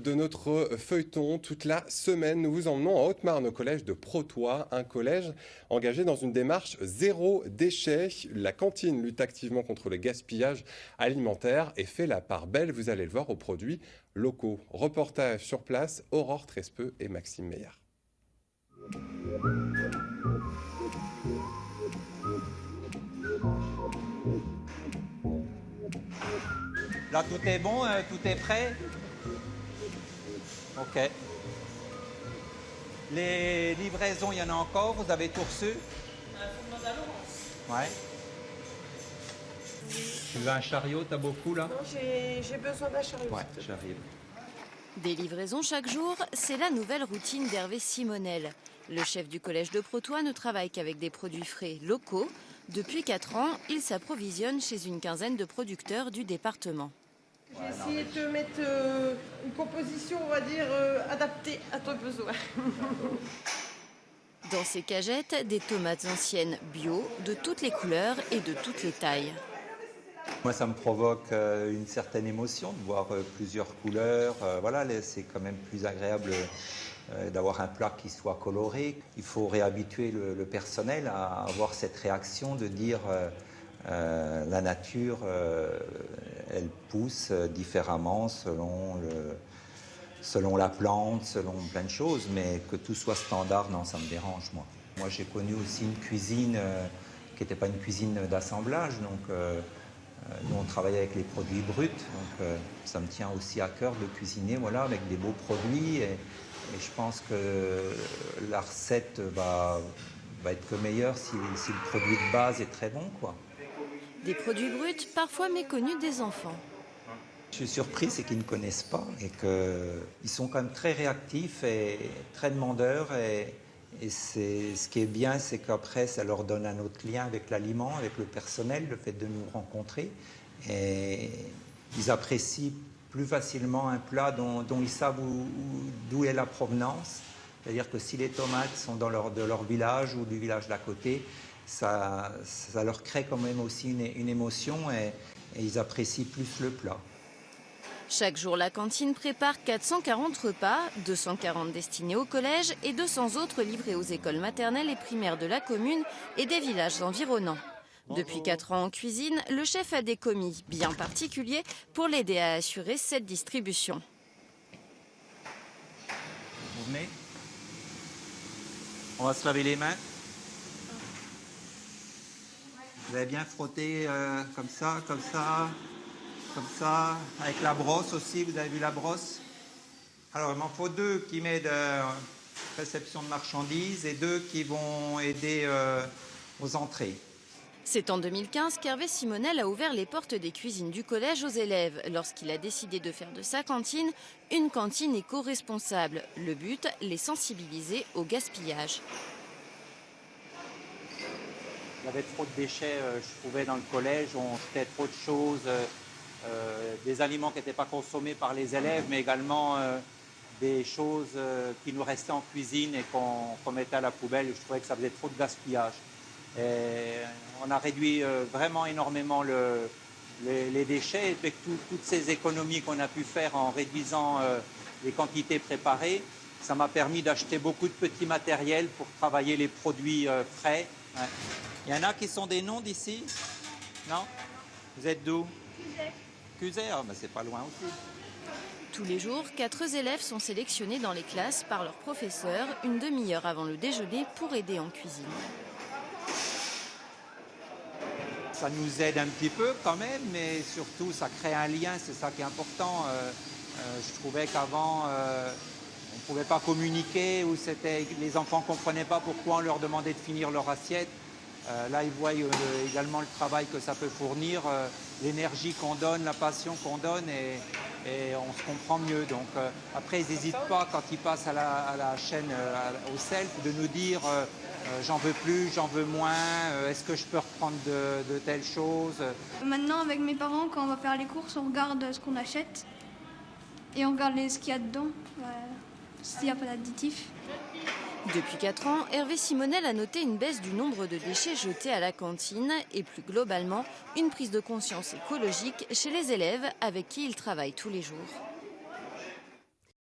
de notre feuilleton. Toute la semaine, nous vous emmenons en Haute-Marne au collège de Protois, un collège engagé dans une démarche zéro déchet. La cantine lutte activement contre le gaspillage alimentaire et fait la part belle, vous allez le voir, aux produits locaux. Reportage sur place, Aurore Trespeux et Maxime Meillard. Là, tout est bon, tout est prêt. Ok. Les livraisons, il y en a encore, vous avez tout reçu? Faut demander à Laurence. Ouais. Tu veux un chariot, t'as beaucoup là? Non, j'ai besoin d'un chariot. Ouais, j'arrive. Des livraisons chaque jour, c'est la nouvelle routine d'Hervé Simonel. Le chef du collège de Protois ne travaille qu'avec des produits frais locaux. Depuis 4 ans, il s'approvisionne chez une quinzaine de producteurs du département. J'ai essayé de mettre une composition, on va dire, adaptée à ton besoin. Dans ces cagettes, des tomates anciennes bio, de toutes les couleurs et de toutes les tailles. Moi, ça me provoque une certaine émotion de voir plusieurs couleurs. Voilà, c'est quand même plus agréable d'avoir un plat qui soit coloré. Il faut réhabituer le personnel à avoir cette réaction de dire la nature, elle pousse différemment selon la plante, selon plein de choses, mais que tout soit standard, non, ça me dérange, moi. Moi, j'ai connu aussi une cuisine qui n'était pas une cuisine d'assemblage, donc nous, on travaillait avec les produits bruts, donc ça me tient aussi à cœur de cuisiner, voilà, avec des beaux produits, et je pense que la recette va être que meilleure si le produit de base est très bon, quoi. Des produits bruts, parfois méconnus des enfants. Je suis surpris, c'est qu'ils ne connaissent pas et qu'ils sont quand même très réactifs et très demandeurs. Et ce qui est bien, c'est qu'après, ça leur donne un autre lien avec l'aliment, avec le personnel, le fait de nous rencontrer. Et ils apprécient plus facilement un plat dont ils savent d'où est la provenance. C'est-à-dire que si les tomates sont de leur village ou du village d'à côté, ça leur crée quand même aussi une émotion et ils apprécient plus le plat. Chaque jour, la cantine prépare 440 repas, 240 destinés au collège et 200 autres livrés aux écoles maternelles et primaires de la commune et des villages environnants. Depuis 4 ans en cuisine, le chef a des commis bien particuliers pour l'aider à assurer cette distribution. Vous venez? On va se laver les mains. Vous avez bien frotté comme ça, comme ça. Comme ça, avec la brosse aussi, vous avez vu la brosse? Alors, il m'en faut 2 qui m'aident réception de marchandises et 2 qui vont aider aux entrées. C'est en 2015 qu'Hervé Simonel a ouvert les portes des cuisines du collège aux élèves, lorsqu'il a décidé de faire de sa cantine une cantine éco-responsable. Le but, les sensibiliser au gaspillage. Il y avait trop de déchets, je trouvais, dans le collège. On jetait trop de choses. Des aliments qui n'étaient pas consommés par les élèves, mais également des choses qui nous restaient en cuisine et qu'on mettait à la poubelle. Je trouvais que ça faisait trop de gaspillage. Et on a réduit vraiment énormément les déchets. Et avec toutes ces économies qu'on a pu faire en réduisant les quantités préparées, ça m'a permis d'acheter beaucoup de petits matériels pour travailler les produits frais. Ouais. Il y en a qui sont des noms d'ici? Non? Vous êtes d'où? Cusey, c'est pas loin aussi. Tous les jours, 4 élèves sont sélectionnés dans les classes par leurs professeurs une demi-heure avant le déjeuner pour aider en cuisine. Ça nous aide un petit peu quand même, mais surtout ça crée un lien, c'est ça qui est important. Je trouvais qu'avant, on ne pouvait pas communiquer, ou les enfants ne comprenaient pas pourquoi on leur demandait de finir leur assiette. Là, ils voient également le travail que ça peut fournir, l'énergie qu'on donne, la passion qu'on donne, et on se comprend mieux. Donc, après, ils n'hésitent pas, quand ils passent à la chaîne, au self, de nous dire j'en veux plus, j'en veux moins, est-ce que je peux reprendre de telles choses? Maintenant, avec mes parents, quand on va faire les courses, on regarde ce qu'on achète et on regarde ce qu'il y a dedans, s'il n'y a pas d'additifs. Depuis 4 ans, Hervé Simonel a noté une baisse du nombre de déchets jetés à la cantine et plus globalement, une prise de conscience écologique chez les élèves avec qui il travaille tous les jours.